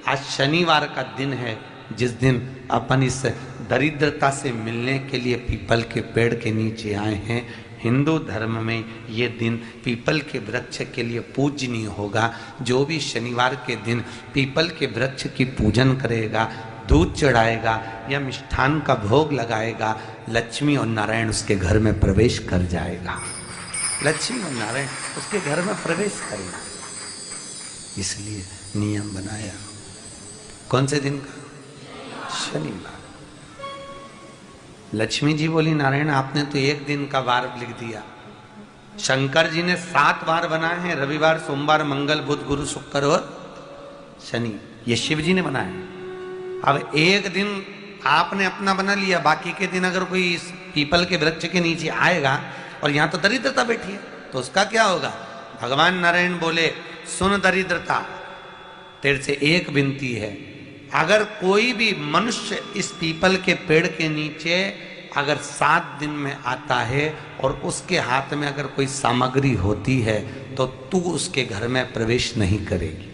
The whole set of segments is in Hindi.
आज शनिवार का दिन है, जिस दिन अपन इस दरिद्रता से मिलने के लिए पीपल के पेड़ के नीचे आए हैं। हिंदू धर्म में ये दिन पीपल के वृक्ष के लिए पूजनीय होगा। जो भी शनिवार के दिन पीपल के वृक्ष की पूजन करेगा, दूध चढ़ाएगा या मिष्ठान का भोग लगाएगा, लक्ष्मी और नारायण उसके घर में प्रवेश कर जाएगा। लक्ष्मी और नारायण उसके घर में प्रवेश करेगा। इसलिए नियम बनाया। कौन से दिन का? शनिवार। लक्ष्मी जी बोली, नारायण आपने तो एक दिन का वार लिख दिया। शंकर जी ने 7 वार बनाए हैं, रविवार, सोमवार, मंगल, बुध, गुरु, शुक्र और शनि। ये शिव जी ने बनाया। अब एक दिन आपने अपना बना लिया, बाकी के दिन अगर कोई इस पीपल के वृक्ष के नीचे आएगा और यहां तो दरिद्रता बैठी है, तो उसका क्या होगा? भगवान नारायण बोले, सुन दरिद्रता, तेरे से एक विनती है, अगर कोई भी मनुष्य इस पीपल के पेड़ के नीचे अगर 7 दिन में आता है और उसके हाथ में अगर कोई सामग्री होती है तो तू उसके घर में प्रवेश नहीं करेगी।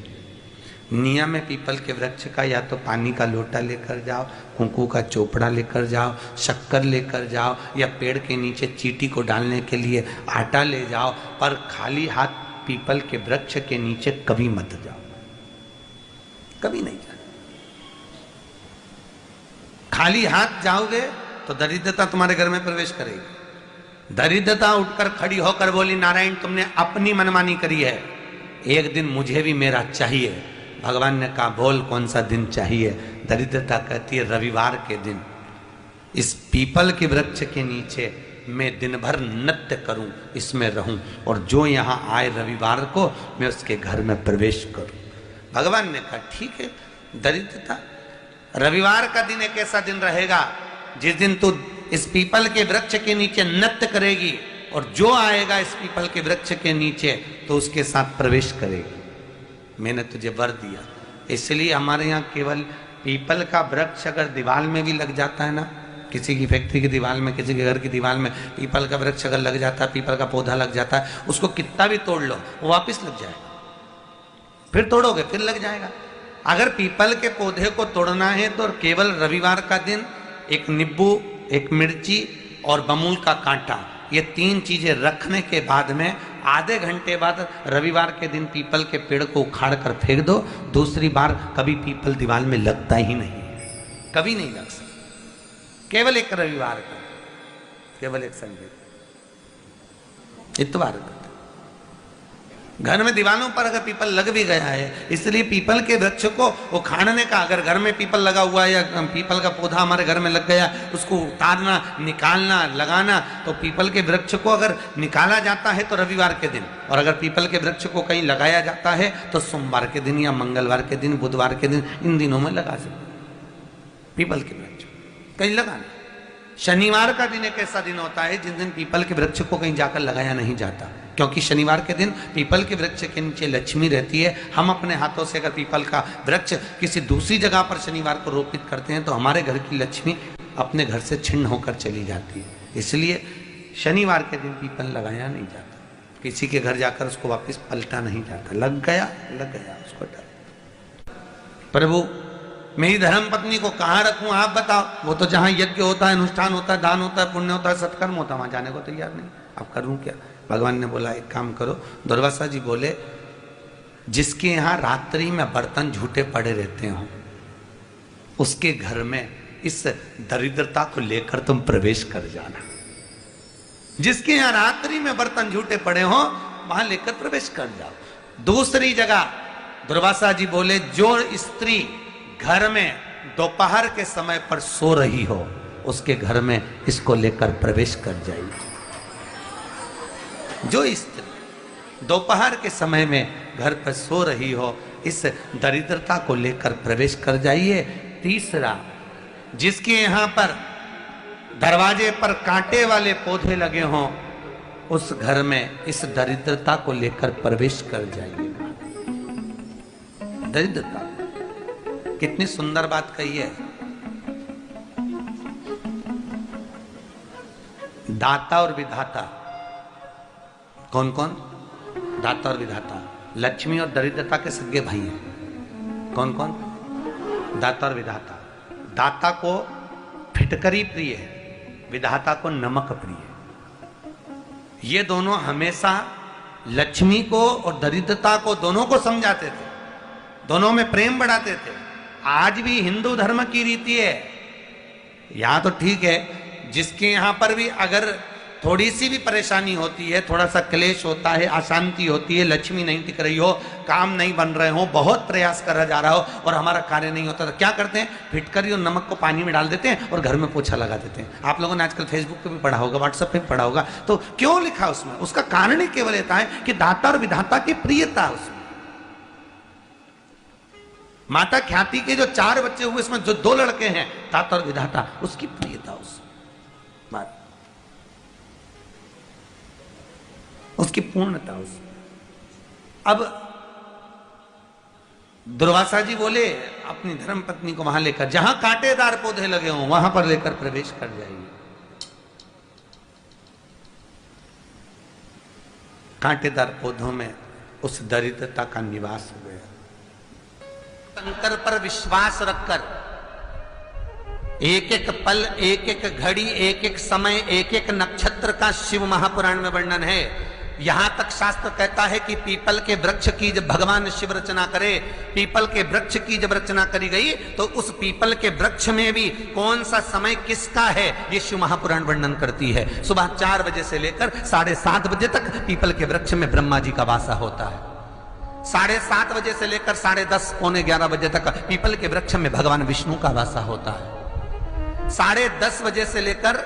नियम है पीपल के वृक्ष का, या तो पानी का लोटा लेकर जाओ, कुंकू का चोपड़ा लेकर जाओ, शक्कर लेकर जाओ, या पेड़ के नीचे चींटी को डालने के लिए आटा ले जाओ, पर खाली हाथ पीपल के वृक्ष के नीचे कभी मत जाओ, कभी नहीं जाओ। खाली हाथ जाओगे तो दरिद्रता तुम्हारे घर में प्रवेश करेगी। दरिद्रता उठकर खड़ी होकर बोली, नारायण तुमने अपनी मनमानी करी है, एक दिन मुझे भी मेरा चाहिए। भगवान ने कहा, बोल कौन सा दिन चाहिए? दरिद्रता कहती है, रविवार के दिन इस पीपल के वृक्ष के नीचे मैं दिन भर नृत्य करूं, इसमें रहूं, और जो यहां आए रविवार को मैं उसके घर में प्रवेश करूं। भगवान ने कहा, ठीक है। दरिद्रता, रविवार का दिन एक ऐसा दिन रहेगा जिस दिन तू इस पीपल के वृक्ष के नीचे नृत्य करेगी, और जो आएगा इस पीपल के वृक्ष के नीचे तो उसके साथ प्रवेश करेगी। मैंने तुझे वर दिया। इसलिए हमारे यहाँ केवल पीपल का वृक्ष अगर दीवार में भी लग जाता है ना, किसी की फैक्ट्री की दीवार में, किसी के घर की दीवार में पीपल का वृक्ष अगर लग जाता है, पीपल का पौधा लग जाता है, उसको कितना भी तोड़ लो वो वापस लग जाएगा। फिर तोड़ोगे फिर लग जाएगा। अगर पीपल के पौधे को तोड़ना है तो केवल रविवार का दिन एक नींबू, एक मिर्ची और बमूल का कांटा, ये 3 चीजें रखने के बाद में आधे घंटे बाद रविवार के दिन पीपल के पेड़ को उखाड़ कर फेंक दो। दूसरी बार कभी पीपल दीवार में लगता ही नहीं है, कभी नहीं लग सकता। केवल एक रविवार का, केवल एक संडे, इतवार का। घर में दीवारों पर अगर पीपल लग भी गया है, इसलिए पीपल के वृक्ष को उखाड़ने का, अगर घर में पीपल लगा हुआ है या पीपल का पौधा हमारे घर में लग गया, उसको उतारना, निकालना, लगाना, तो पीपल के वृक्ष को अगर निकाला जाता है तो रविवार के दिन, और अगर पीपल के वृक्ष को कहीं लगाया जाता है तो सोमवार के दिन या मंगलवार के दिन, बुधवार के दिन, इन दिनों में लगा सकते पीपल के वृक्ष कहीं लगाना। शनिवार का दिन एक ऐसा दिन होता है जिस दिन पीपल के वृक्ष को कहीं जाकर लगाया नहीं जाता, क्योंकि शनिवार के दिन पीपल के वृक्ष के नीचे लक्ष्मी रहती है। हम अपने हाथों से अगर पीपल का वृक्ष किसी दूसरी जगह पर शनिवार को रोपित करते हैं तो हमारे घर की लक्ष्मी अपने घर से छिन्न होकर चली जाती है। इसलिए शनिवार के दिन पीपल लगाया नहीं जाता, किसी के घर जाकर उसको वापस पलटा नहीं जाता। लग गया उसको डर। प्रभु मेरी धर्म पत्नी को कहाँ रखूं आप बताओ? वो तो जहां यज्ञ होता है, अनुष्ठान होता है, दान होता है, पुण्य होता है, सत्कर्म होता है, वहां जाने को तैयार नहीं। अब करूं क्या? भगवान ने बोला, एक काम करो। दुर्वासा जी बोले, जिसके यहाँ रात्रि में बर्तन झूठे पड़े रहते हो, उसके घर में इस दरिद्रता को लेकर तुम प्रवेश कर जाना। जिसके यहाँ रात्रि में बर्तन झूठे पड़े हो, वहां लेकर प्रवेश कर जाओ। दूसरी जगह दुर्वासा जी बोले, जो स्त्री घर में दोपहर के समय पर सो रही हो, उसके घर में इसको लेकर प्रवेश कर जाइए। जो स्त्री दोपहर के समय में घर पर सो रही हो, इस दरिद्रता को लेकर प्रवेश कर जाइए। तीसरा, जिसके यहाँ पर दरवाजे पर कांटे वाले पौधे लगे हों, उस घर में इस दरिद्रता को लेकर प्रवेश कर जाइए। दरिद्रता, कितनी सुंदर बात कही है। दाता और विधाता, कौन कौन? दाता और विधाता। लक्ष्मी और दरिद्रता के सगे भाई हैं। कौन कौन? दाता और विधाता। दाता को फिटकरी प्रिय है, विधाता को नमक प्रिय है। ये दोनों हमेशा लक्ष्मी को और दरिद्रता को दोनों को समझाते थे, दोनों में प्रेम बढ़ाते थे। आज भी हिंदू धर्म की रीति है, यहां तो ठीक है, जिसके यहां पर भी अगर थोड़ी सी भी परेशानी होती है, थोड़ा सा क्लेश होता है, अशांति होती है, लक्ष्मी नहीं टिक रही हो, काम नहीं बन रहे हो, बहुत प्रयास करा जा रहा हो और हमारा कार्य नहीं होता, तो क्या करते हैं? फिटकरी और नमक को पानी में डाल देते हैं और घर में पोछा लगा देते हैं। आप लोगों ने आजकल फेसबुक पे भी पढ़ा होगा, व्हाट्सएप पे भी पढ़ा होगा। तो क्यों लिखा उसमें? उसका कारण ही केवल ये है कि दाता और विधाता की प्रियता उसमें। माता ख्याति के जो 4 बच्चे हुए, इसमें जो 2 लड़के हैं, दाता और विधाता, उसकी प्रियता उसकी पूर्णता उसमें। अब दुर्वासा जी बोले अपनी धर्म पत्नी को वहां लेकर, जहां कांटेदार पौधे लगे हों वहां पर लेकर प्रवेश कर जाइए। कांटेदार पौधों में उस दरिद्रता का निवास हो गया। शंकर पर विश्वास रखकर एक एक पल, एक एक घड़ी, एक एक समय, एक एक नक्षत्र का शिव महापुराण में वर्णन है। यहां तक शास्त्र कहता है कि पीपल के वृक्ष की जब भगवान शिव रचना करे, पीपल के वृक्ष की जब रचना करी गई तो उस पीपल के वृक्ष में भी कौन सा समय किसका है, ये शिव महापुराण वर्णन करती है। सुबह 4 बजे से लेकर 7:30 बजे तक पीपल के वृक्ष में ब्रह्मा जी का वासा होता है। 7:30 बजे से लेकर 10:30 पौने 11 बजे तक पीपल के वृक्ष में भगवान विष्णु का वासा होता है। 10:30 बजे से लेकर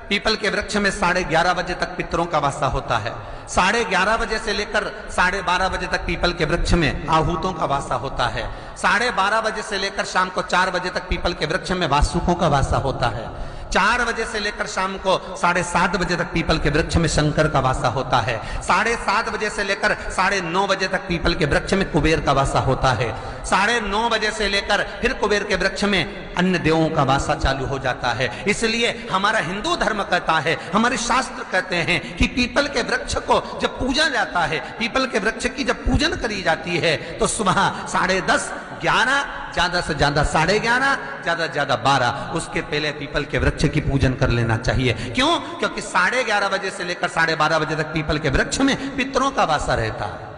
पीपल के वृक्ष में 11:30 बजे तक पितरों का वासा होता है। 11:30 बजे से लेकर 12:30 बजे तक पीपल के वृक्ष में आहूतों का वासा होता है। 12:30 बजे से लेकर शाम को 4 बजे तक पीपल के वृक्ष में वासुकों का वासा होता है। 4 बजे से लेकर शाम को 7:30 बजे तक पीपल के वृक्ष में शंकर का वासा होता है। 7:30 बजे से लेकर 9:30 बजे तक पीपल के वृक्ष में कुबेर का वासा होता है। 9:30 बजे से लेकर फिर कुबेर के वृक्ष में अन्य देवों का वासा चालू हो जाता है। इसलिए हमारा हिंदू धर्म कहता है, हमारे शास्त्र कहते हैं कि पीपल के वृक्ष को जब पूजा जाता है, पीपल के वृक्ष की जब पूजन करी जाती है तो सुबह 10:30, 11, ज्यादा से ज्यादा 11:30, ज्यादा से ज्यादा 12, उसके पहले पीपल के वृक्ष की पूजन कर लेना चाहिए। क्यों? क्योंकि 11:30 बजे से लेकर 12:30 बजे तक पीपल के वृक्ष में पितरों का वासा रहता है,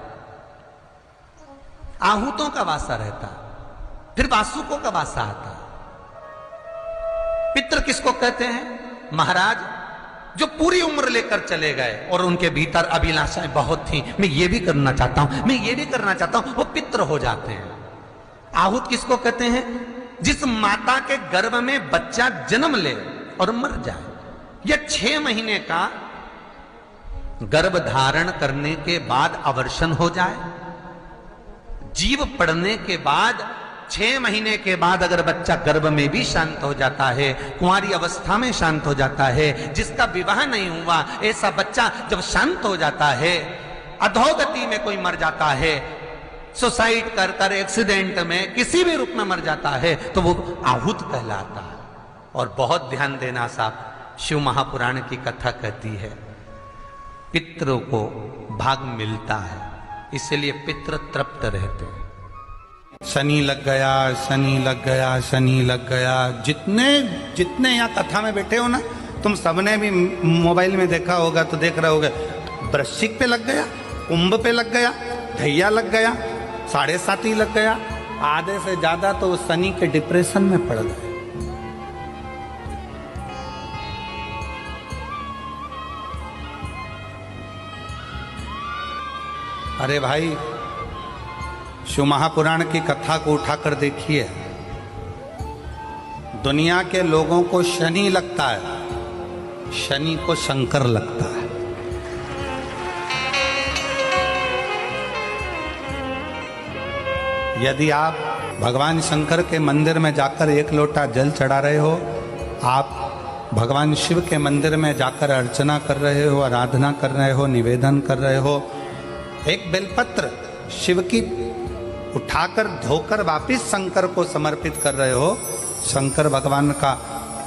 आहूतों का वासा रहता है, फिर वासुकों का वासा आता है। पितृ किसको कहते हैं? महाराज जो पूरी उम्र लेकर चले गए और उनके भीतर अभिलाषाएं बहुत थी, मैं ये भी करना चाहता हूं, मैं ये भी करना चाहता हूं, वो पितृ हो जाते हैं। आहूत किसको कहते हैं? जिस माता के गर्भ में बच्चा जन्म ले और मर जाए, या 6 महीने का गर्भ धारण करने के बाद अवर्षण हो जाए, जीव पड़ने के बाद 6 महीने के बाद अगर बच्चा गर्भ में भी शांत हो जाता है, कुंवारी अवस्था में शांत हो जाता है, जिसका विवाह नहीं हुआ ऐसा बच्चा जब शांत हो जाता है, अधोगति में कोई मर जाता है, सुसाइड कर एक्सीडेंट में किसी भी रूप में मर जाता है, तो वो आहूत कहलाता है। और बहुत ध्यान देना साहब, शिव महापुराण की कथा कहती है पितरों को भाग मिलता है, इसलिए पितृ तृप्त रहते हैं। शनि लग गया, शनि लग गया, शनि लग गया। जितने यहाँ कथा में बैठे हो ना, तुम सबने भी मोबाइल में देखा होगा तो देख रहे होगे, वृश्चिक पे लग गया, कुंभ पे लग गया, धैया लग गया, 7.5 लग गया, आधे से ज्यादा तो शनि के डिप्रेशन में पड़ गए। अरे भाई, शिव महापुराण की कथा को उठाकर देखिए, दुनिया के लोगों को शनि लगता है, शनि को शंकर लगता है। यदि आप भगवान शंकर के मंदिर में जाकर 1 लोटा जल चढ़ा रहे हो, आप भगवान शिव के मंदिर में जाकर अर्चना कर रहे हो, आराधना कर रहे हो, निवेदन कर रहे हो, एक बेलपत्र शिव की उठाकर धोकर वापिस शंकर को समर्पित कर रहे हो, शंकर भगवान का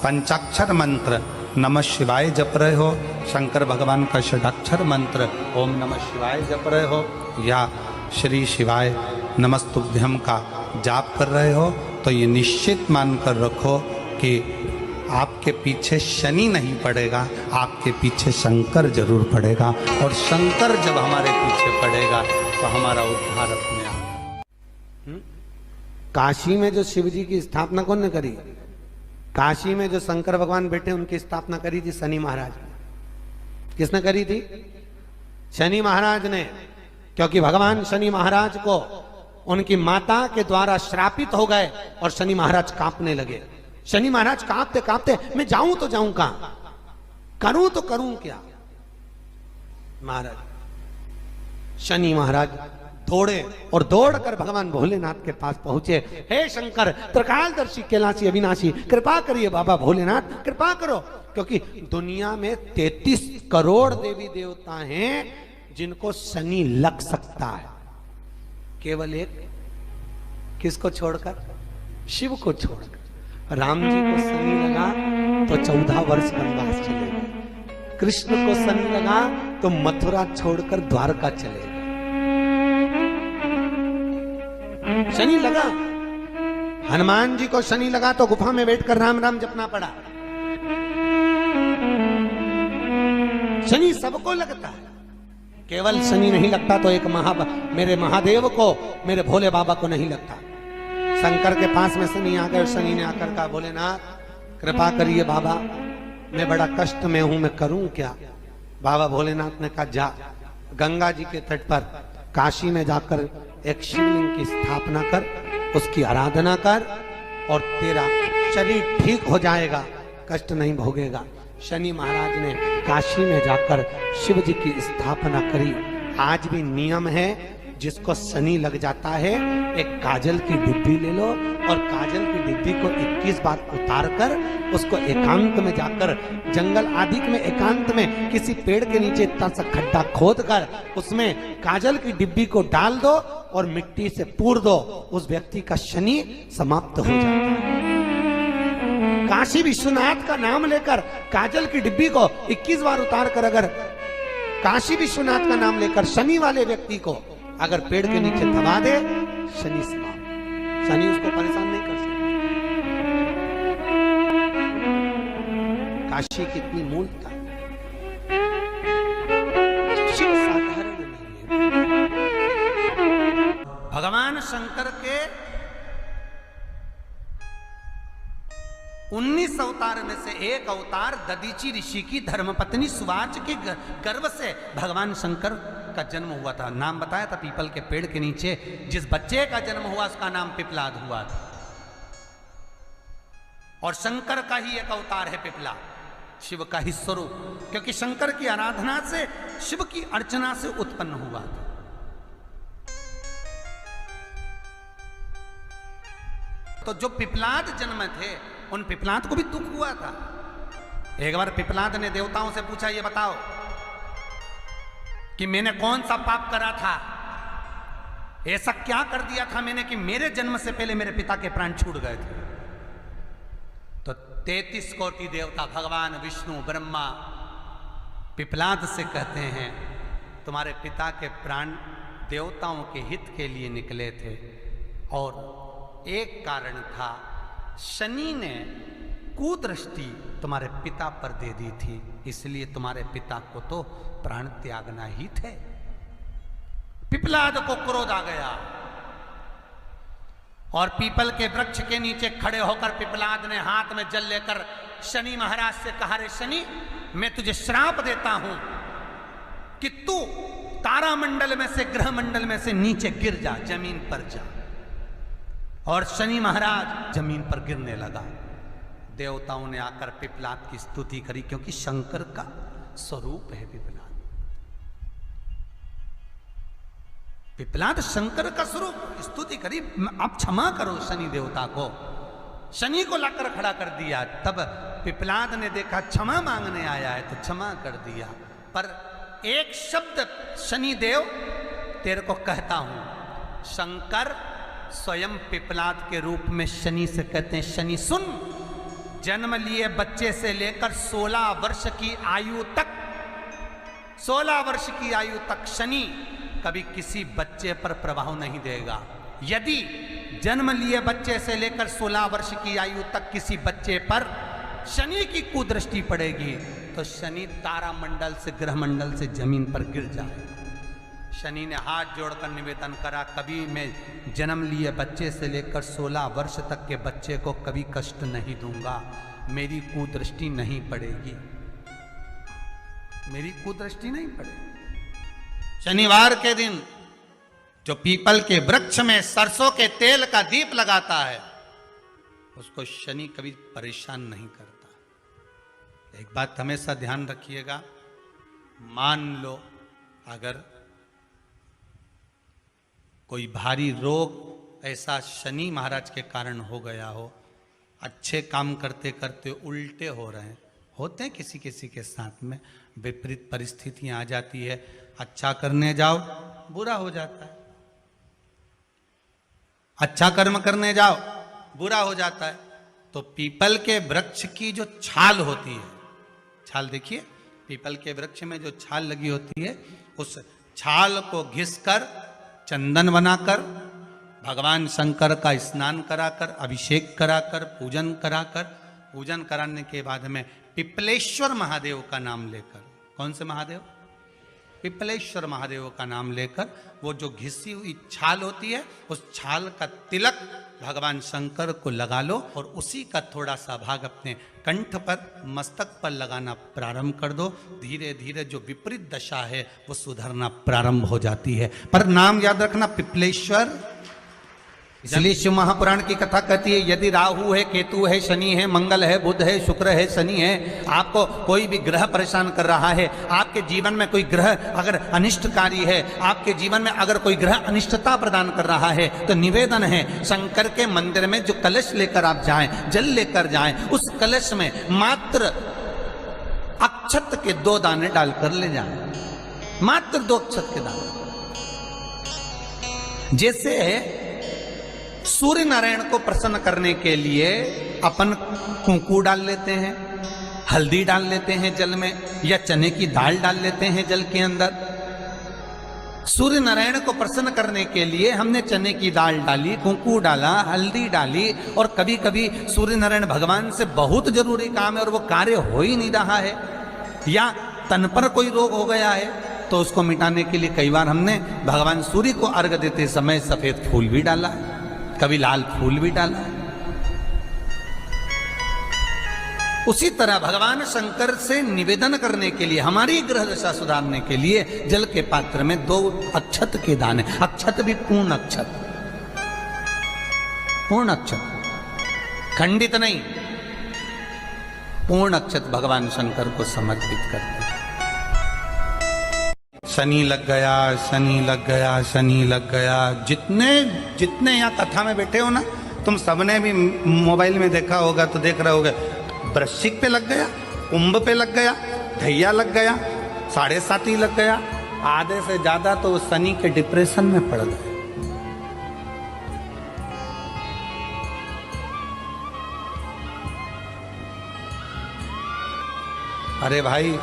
पंचाक्षर मंत्र नमः शिवाय जप रहे हो, शंकर भगवान का षडाक्षर मंत्र ओम नमः शिवाय जप रहे हो, या श्री शिवाय नमस्तुभ्यम का जाप कर रहे हो, तो ये निश्चित मानकर रखो कि आपके पीछे शनि नहीं पड़ेगा, आपके पीछे शंकर जरूर पड़ेगा। और शंकर जब हमारे पीछे पड़ेगा तो हमारा उद्धार अपने आप। काशी में जो शिव जी की स्थापना कौन ने करी? काशी में जो शंकर भगवान बैठे उनकी स्थापना करी थी शनि महाराज ने। किसने करी थी? शनि महाराज ने। क्योंकि भगवान शनि महाराज को उनकी माता के द्वारा श्रापित हो गए और शनि महाराज कांपने लगे। शनि महाराज कांपते कांपते मैं जाऊं तो जाऊं कहां, करूं तो करूं क्या। महाराज शनि महाराज दौड़े और दौड़कर भगवान भोलेनाथ के पास पहुंचे। हे शंकर त्रिकालदर्शी कैलाशी अविनाशी, कृपा करिए बाबा भोलेनाथ, कृपा करो। क्योंकि दुनिया में 33 करोड़ देवी देवता हैं जिनको शनि लग सकता है, केवल एक किसको छोड़कर? शिव को छोड़कर। राम जी को शनि लगा तो 14 वर्ष वनवास चले गए। कृष्ण को शनि लगा तो मथुरा छोड़कर द्वारका चले गए। शनि लगा। हनुमान जी को शनि लगा तो गुफा में बैठकर राम राम जपना पड़ा। शनि सबको लगता है, केवल शनि नहीं लगता तो एक मेरे महादेव को, मेरे भोले बाबा को नहीं लगता। शंकर के पास में शनि आ गए। शनि ने आकर कहा भोलेनाथ कृपा करिए बाबा, मैं बड़ा कष्ट में हूं, मैं करूं क्या? बाबा भोलेनाथ ने कहा जा गंगा जी के तट पर काशी में जाकर एक शिवलिंग की स्थापना कर, उसकी आराधना कर और तेरा शरीर ठीक हो जाएगा, कष्ट नहीं भोगेगा। शनि महाराज ने काशी में जाकर शिव जी की स्थापना करी। आज भी नियम है, जिसको शनि लग जाता है एक काजल की डिब्बी ले लो और काजल की डिब्बी को 21 बार उतार कर उसको एकांत में जाकर, जंगल आदि में एकांत में किसी पेड़ के नीचे इतना सा खड्डा खोद कर उसमें काजल की डिब्बी को डाल दो और मिट्टी से पूर दो, उस व्यक्ति का शनि समाप्त हो जाता है। काशी विश्वनाथ का नाम लेकर काजल की डिब्बी को 21 बार उतार कर अगर काशी विश्वनाथ का नाम लेकर शनि वाले व्यक्ति को अगर पेड़ के नीचे दबा दे, शनि समाप्त। शनि उसको परेशान नहीं कर सकता। काशी कितनी मूलता, शिव साधारण नहीं है। भगवान शंकर के 19 अवतार में से एक अवतार दधीची ऋषि की धर्मपत्नी सुवाच के गर्भ से भगवान शंकर का जन्म हुआ था। नाम बताया था पीपल के पेड़ के नीचे जिस बच्चे का जन्म हुआ उसका नाम पिपलाद हुआ था। और शंकर का ही एक अवतार है पिपला, शिव का ही स्वरूप, क्योंकि शंकर की आराधना से, शिव की अर्चना से उत्पन्न हुआ था। तो जो पिपलाद जन्म थे उन पिपलाद को भी दुख हुआ था। एक बार पिपलाद ने देवताओं से पूछा, ये बताओ कि मैंने कौन सा पाप करा था, ऐसा क्या कर दिया था मैंने कि मेरे जन्म से पहले मेरे पिता के प्राण छूट गए थे। तो 33 कोटि देवता, भगवान विष्णु ब्रह्मा पिपलाद से कहते हैं तुम्हारे पिता के प्राण देवताओं के हित के लिए निकले थे और एक कारण था, शनि ने कुदृष्टि तुम्हारे पिता पर दे दी थी, इसलिए तुम्हारे पिता को तो प्राण त्यागना ही थे। पिपलाद को क्रोध आ गया और पीपल के वृक्ष के नीचे खड़े होकर पिपलाद ने हाथ में जल लेकर शनि महाराज से कहा, रे शनि, मैं तुझे श्राप देता हूं कि तू तारामंडल में से, ग्रह मंडल में से नीचे गिर जा, जमीन पर जा। और शनि महाराज जमीन पर गिरने लगा। देवताओं ने आकर पिपलाद की स्तुति करी, क्योंकि शंकर का स्वरूप है पिपलाद। पिपलाद शंकर का स्वरूप, स्तुति करी, आप क्षमा करो शनि देवता को। शनि को लाकर खड़ा कर दिया। तब पिपलाद ने देखा क्षमा मांगने आया है तो क्षमा कर दिया, पर एक शब्द शनि देव तेरे को कहता हूं। शंकर स्वयं पिपलाद के रूप में शनि से कहते हैं, शनि सुन, जन्म लिए बच्चे से लेकर 16 वर्ष की आयु तक, 16 वर्ष की आयु तक शनि कभी किसी बच्चे पर प्रभाव नहीं देगा। यदि जन्म लिए बच्चे से लेकर 16 वर्ष की आयु तक किसी बच्चे पर शनि की कुदृष्टि पड़ेगी तो शनि तारा मंडल से, ग्रह मंडल से जमीन पर गिर जाए। शनि ने हाथ जोड़कर निवेदन करा, कभी मैं जन्म लिए बच्चे से लेकर 16 वर्ष तक के बच्चे को कभी कष्ट नहीं दूंगा, मेरी कुदृष्टि नहीं पड़ेगी, मेरी कुदृष्टि नहीं पड़ेगी। शनिवार के दिन जो पीपल के वृक्ष में सरसों के तेल का दीप लगाता है उसको शनि कभी परेशान नहीं करता। एक बात हमेशा ध्यान रखिएगा, मान लो अगर कोई भारी रोग ऐसा शनि महाराज के कारण हो गया हो, अच्छे काम करते करते उल्टे हो रहे हैं, होते हैं किसी किसी के साथ में, विपरीत परिस्थितियां आ जाती है, अच्छा करने जाओ बुरा हो जाता है, अच्छा कर्म करने जाओ बुरा हो जाता है। तो पीपल के वृक्ष की जो छाल होती है, छाल देखिए, पीपल के वृक्ष में जो छाल लगी होती है, उस छाल को घिसकर चंदन बनाकर भगवान शंकर का स्नान कराकर, अभिषेक कराकर, पूजन कराकर, पूजन कराने के बाद में पिपलेश्वर महादेव का नाम लेकर, कौन से महादेव? पिपलेश्वर महादेव का नाम लेकर वो जो घिसी हुई छाल होती है उस छाल का तिलक भगवान शंकर को लगा लो और उसी का थोड़ा सा भाग अपने कंठ पर, मस्तक पर लगाना प्रारंभ कर दो। धीरे धीरे जो विपरीत दशा है वो सुधरना प्रारंभ हो जाती है। पर नाम याद रखना, पिपलेश्वर। इसलिए शिव महापुराण की कथा कहती है, यदि राहु है, केतु है, शनि है, मंगल है, बुध है, शुक्र है, शनि है, आपको कोई भी ग्रह परेशान कर रहा है, आपके जीवन में कोई ग्रह अगर अनिष्टकारी है, आपके जीवन में अगर कोई ग्रह अनिष्टता प्रदान कर रहा है, तो निवेदन है शंकर के मंदिर में जो कलश लेकर आप जाएं, जल लेकर जाएं, उस कलश में मात्र अक्षत के 2 दाने डालकर ले जाएं, मात्र 2 अक्षत के दाने। जैसे सूर्य नारायण को प्रसन्न करने के लिए अपन कुंकू डाल लेते हैं, हल्दी डाल लेते हैं जल में, या चने की दाल डाल लेते हैं जल के अंदर। सूर्य नारायण को प्रसन्न करने के लिए हमने चने की दाल डाली, कुंकू डाला, हल्दी डाली, और कभी कभी सूर्य नारायण भगवान से बहुत जरूरी काम है और वो कार्य हो ही नहीं रहा है, या तन पर कोई रोग हो गया है, तो उसको मिटाने के लिए कई बार हमने भगवान सूर्य को अर्घ देते समय सफेद फूल भी डाला, कभी लाल फूल भी डाला। उसी तरह भगवान शंकर से निवेदन करने के लिए, हमारी ग्रह दशा सुधारने के लिए जल के पात्र में 2 अक्षत के दाने, अक्षत भी पूर्ण अक्षत, पूर्ण अक्षत, खंडित नहीं, पूर्ण अक्षत भगवान शंकर को समर्पित करते हैं। शनि लग गया, शनि लग गया, शनि लग गया। जितने जितने यहाँ कथा में बैठे हो ना, तुम सबने भी मोबाइल में देखा होगा तो देख रहे होगे, वृश्चिक पे लग गया, कुंभ पे लग गया, धैया लग गया, 7.5 लग गया, आधे से ज्यादा तो शनि के डिप्रेशन में पड़ गए। अरे भाई,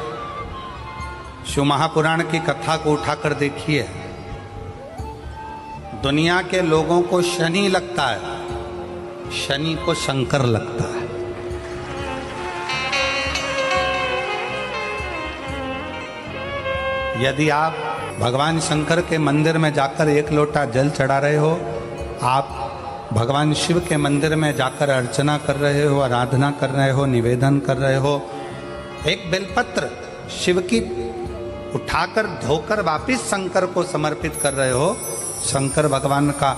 शिव महापुराण की कथा को उठाकर देखिए, दुनिया के लोगों को शनि लगता है, शनि को शंकर लगता है। यदि आप भगवान शंकर के मंदिर में जाकर 1 लोटा जल चढ़ा रहे हो, आप भगवान शिव के मंदिर में जाकर अर्चना कर रहे हो, आराधना कर रहे हो, निवेदन कर रहे हो, एक बेलपत्र शिव की उठाकर धोकर वापिस शंकर को समर्पित कर रहे हो, शंकर भगवान का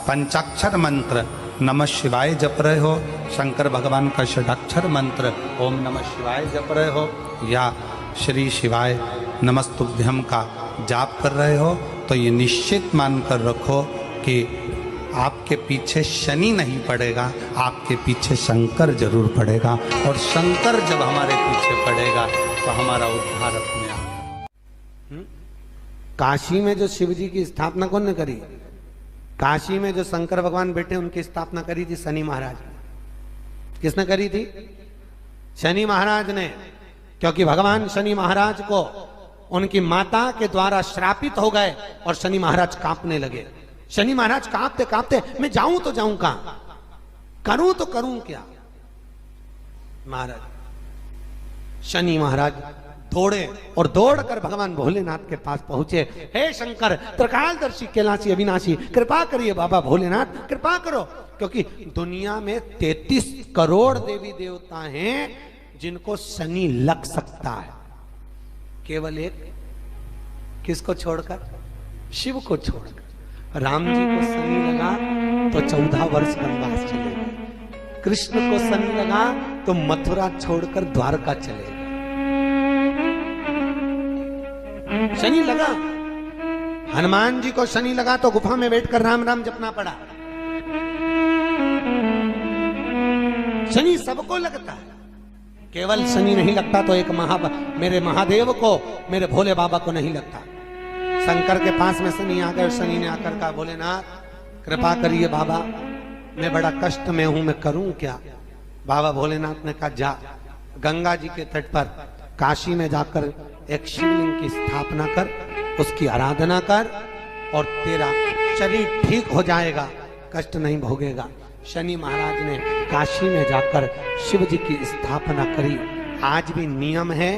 पंचाक्षर मंत्र नमः शिवाय जप रहे हो, शंकर भगवान का षडाक्षर मंत्र ओम नमः शिवाय जप रहे हो, या श्री शिवाय नमस्तुभ्यम का जाप कर रहे हो, तो ये निश्चित मानकर रखो कि आपके पीछे शनि नहीं पड़ेगा, आपके पीछे शंकर जरूर पड़ेगा। और शंकर जब हमारे पीछे पड़ेगा तो हमारा उद्धार अपने आप। काशी में जो शिव जी की स्थापना कौन ने करी? काशी में जो शंकर भगवान बैठे उनकी स्थापना करी थी शनि महाराज ने। किसने करी थी? शनि महाराज ने। क्योंकि भगवान शनि महाराज को उनकी माता के द्वारा श्रापित हो गए और शनि महाराज कांपने लगे। शनि महाराज कांपते कांपते, मैं जाऊं तो जाऊं कहां, करूं तो करूं क्या। महाराज शनि महाराज दौड़े और दौड़कर भगवान भोलेनाथ के पास पहुंचे। हे शंकर, त्रिकालदर्शी, कैलाशी, अविनाशी, कृपा करिए बाबा भोलेनाथ, कृपा करो। क्योंकि दुनिया में 33 करोड़ देवी देवता हैं जिनको शनि लग सकता है, केवल एक किसको छोड़कर, शिव को छोड़कर। राम जी को शनि लगा तो 14 वर्ष वनवास चले गए, कृष्ण को शनि लगा तो मथुरा छोड़कर द्वारका चले गए। शनि लगा, हनुमान जी को शनि लगा तो गुफा में बैठकर राम राम जपना पड़ा। शनि सबको लगता है, केवल शनि नहीं लगता तो एक मेरे महादेव को, मेरे भोले बाबा को नहीं लगता। शंकर के पास में शनि आ गए। शनि ने आकर कहा, भोलेनाथ कृपा करिए बाबा, मैं बड़ा कष्ट में हूं, मैं करूं क्या। बाबा भोलेनाथ ने कहा, जा गंगा जी के तट पर काशी में जाकर एक शिवलिंग की स्थापना कर, उसकी आराधना कर और तेरा शरीर ठीक हो जाएगा, कष्ट नहीं भोगेगा। शनि महाराज ने काशी में जाकर शिव जी की स्थापना करी। आज भी नियम है,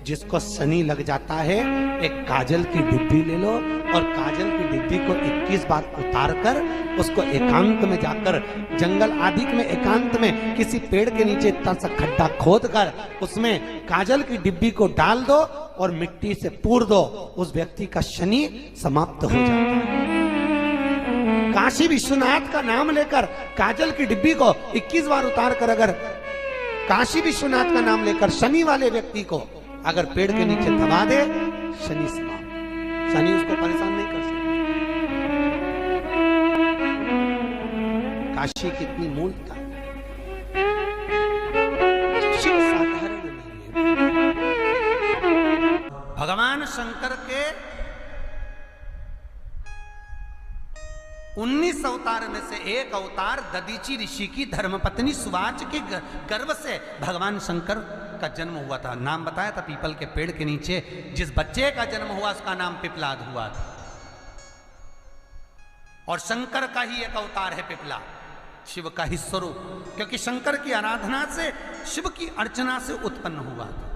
जिसको शनि लग जाता है एक काजल की डिब्बी ले लो और काजल की डिब्बी को 21 बार उतार कर उसको एकांत में जाकर, जंगल आदि में एकांत में किसी पेड़ के नीचे इतना सा खड्डा खोद कर उसमें काजल की डिब्बी को डाल दो और मिट्टी से पूर दो, उस व्यक्ति का शनि समाप्त हो जाता है। काशी विश्वनाथ का नाम लेकर काजल की डिब्बी को 21 बार उतार कर अगर काशी विश्वनाथ का नाम लेकर शनि वाले व्यक्ति को अगर पेड़ के नीचे दबा दे, शनि समाप्त, शनि उसको परेशान नहीं कर सकता। काशी कितनी मूलता, शिव साधारण नहीं है। भगवान शंकर के 19 अवतार में से एक अवतार दधीची ऋषि की धर्मपत्नी सुवाच के गर्भ से भगवान शंकर का जन्म हुआ था। नाम बताया था, पीपल के पेड़ के नीचे जिस बच्चे का जन्म हुआ उसका नाम पिपलाद हुआ था। और शंकर का ही एक अवतार है पिपलाद, शिव का ही स्वरूप, क्योंकि शंकर की आराधना से, शिव की अर्चना से उत्पन्न हुआ था।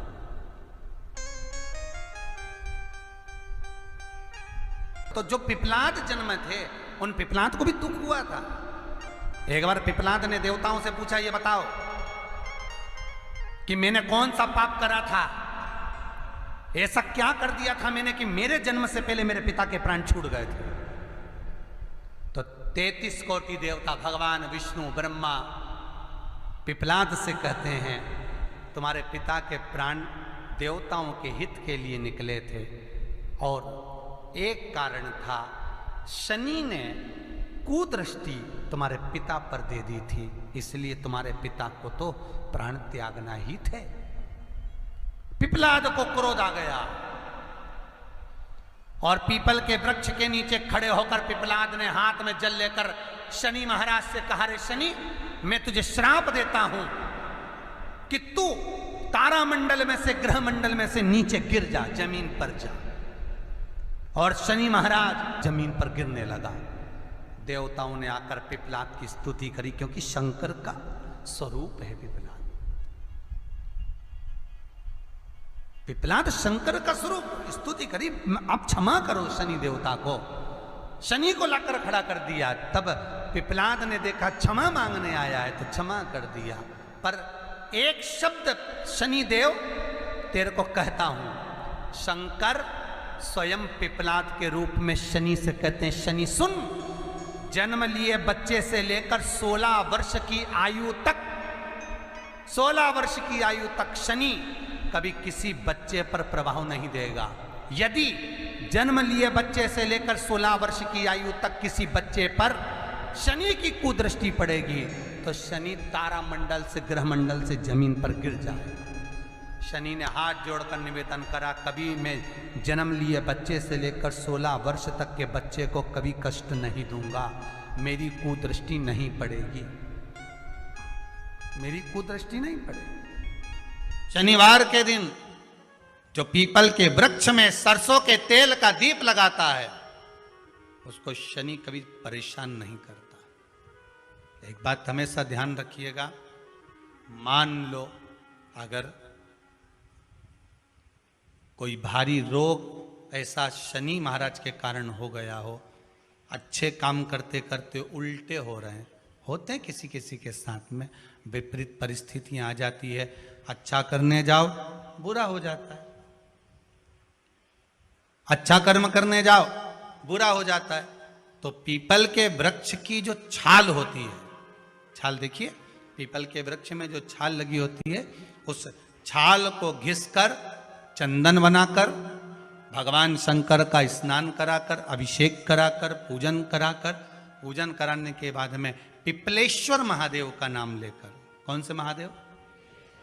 तो जो पिपलाद जन्म थे उन पिपलाद को भी दुख हुआ था। एक बार पिपलाद ने देवताओं से पूछा, ये बताओ कि मैंने कौन सा पाप करा था, ऐसा क्या कर दिया था मैंने कि मेरे जन्म से पहले मेरे पिता के प्राण छूट गए थे। तो 33 कोटि देवता, भगवान विष्णु, ब्रह्मा पिपलाद से कहते हैं, तुम्हारे पिता के प्राण देवताओं के हित के लिए निकले थे और एक कारण था, शनि ने कुदृष्टि तुम्हारे पिता पर दे दी थी, इसलिए तुम्हारे पिता को तो प्राण त्यागना ही थे। पिपलाद को क्रोध आ गया और पीपल के वृक्ष के नीचे खड़े होकर पिपलाद ने हाथ में जल लेकर शनि महाराज से कहा, रे शनि, मैं तुझे श्राप देता हूं कि तू तारामंडल में से, ग्रह मंडल में से नीचे गिर जा, जमीन पर जा। और शनि महाराज जमीन पर गिरने लगा। देवताओं ने आकर पिपलाद की स्तुति करी, क्योंकि शंकर का स्वरूप है पिपलाद। पिपलाद शंकर का स्वरूप, स्तुति करी, आप क्षमा करो शनि देवता को। शनि को लाकर खड़ा कर दिया। तब पिपलाद ने देखा क्षमा मांगने आया है तो क्षमा कर दिया, पर एक शब्द शनि देव तेरे को कहता हूं। शंकर स्वयं पिपलाद के रूप में शनि से कहते हैं, शनि सुन, जन्म लिए बच्चे से लेकर 16 वर्ष की आयु तक, 16 वर्ष की आयु तक शनि कभी किसी बच्चे पर प्रभाव नहीं देगा। यदि जन्म लिए बच्चे से लेकर 16 वर्ष की आयु तक किसी बच्चे पर शनि की कुदृष्टि पड़ेगी तो शनि तारामंडल से, ग्रह मंडल से जमीन पर गिर जाएगा। शनि ने हाथ जोड़कर निवेदन करा, कभी मैं जन्म लिए बच्चे से लेकर 16 वर्ष तक के बच्चे को कभी कष्ट नहीं दूंगा, मेरी कुदृष्टि नहीं पड़ेगी, मेरी कुदृष्टि नहीं पड़ेगी। शनिवार के दिन जो पीपल के वृक्ष में सरसों के तेल का दीप लगाता है, उसको शनि कभी परेशान नहीं करता। एक बात हमेशा ध्यान रखिएगा, मान लो अगर कोई भारी रोग ऐसा शनि महाराज के कारण हो गया हो, अच्छे काम करते करते उल्टे हो रहे हैं, होते हैं किसी किसी के साथ में, विपरीत परिस्थितियां आ जाती है, अच्छा करने जाओ बुरा हो जाता है, अच्छा कर्म करने जाओ बुरा हो जाता है। तो पीपल के वृक्ष की जो छाल होती है, छाल देखिए, पीपल के वृक्ष में जो छाल लगी होती है, उस छाल को घिसकर चंदन बनाकर भगवान शंकर का स्नान कराकर, अभिषेक कराकर, पूजन कराने के बाद में पिपलेश्वर महादेव का नाम लेकर, कौन से महादेव?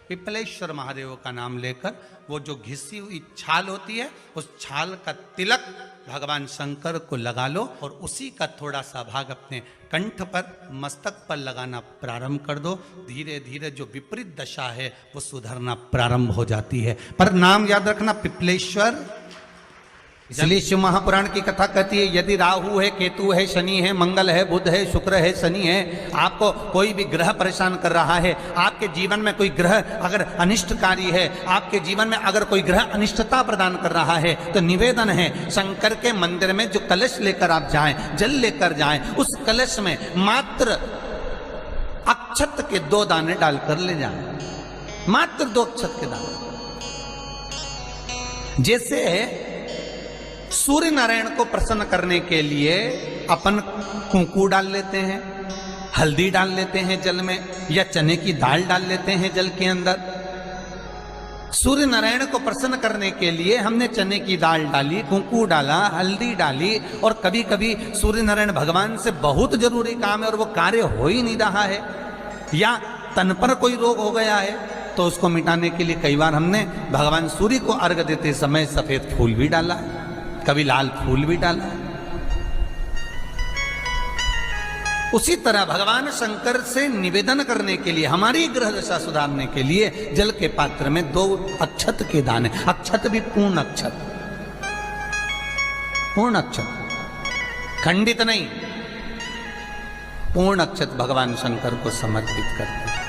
पिपलेश्वर महादेव का नाम लेकर वो जो घिसी हुई छाल होती है, उस छाल का तिलक भगवान शंकर को लगा लो और उसी का थोड़ा सा भाग अपने कंठ पर, मस्तक पर लगाना प्रारंभ कर दो। धीरे धीरे जो विपरीत दशा है वो सुधरना प्रारंभ हो जाती है। पर नाम याद रखना, पिपलेश्वर। इसलिए शिव महापुराण की कथा कहती है, यदि राहु है, केतु है, शनि है, मंगल है, बुध है, शुक्र है, शनि है, आपको कोई भी ग्रह परेशान कर रहा है, आपके जीवन में कोई ग्रह अगर अनिष्टकारी है, आपके जीवन में अगर कोई ग्रह अनिष्टता प्रदान कर रहा है, तो निवेदन है शंकर के मंदिर में जो कलश लेकर आप जाएं, जल लेकर जाएं, उस कलश में मात्र अक्षत के 2 दाने डालकर ले जाएं, मात्र 2 अक्षत के दाने। जैसे सूर्य नारायण को प्रसन्न करने के लिए अपन कुंकू डाल लेते हैं, हल्दी डाल लेते हैं जल में, या चने की दाल डाल लेते हैं जल के अंदर। सूर्य नारायण को प्रसन्न करने के लिए हमने चने की दाल डाली, कुंकू डाला, हल्दी डाली, और कभी कभी सूर्य नारायण भगवान से बहुत जरूरी काम है और वो कार्य हो ही नहीं रहा है, या तन पर कोई रोग हो गया है, तो उसको मिटाने के लिए कई बार हमने भगवान सूर्य को अर्घ देते समय सफेद फूल भी डाला, कभी लाल फूल भी डाला। उसी तरह भगवान शंकर से निवेदन करने के लिए, हमारी ग्रह दशा सुधारने के लिए जल के पात्र में 2 अक्षत के दाने, अक्षत भी पूर्ण अक्षत, पूर्ण अक्षत, खंडित नहीं, पूर्ण अक्षत भगवान शंकर को समर्पित करते हैं।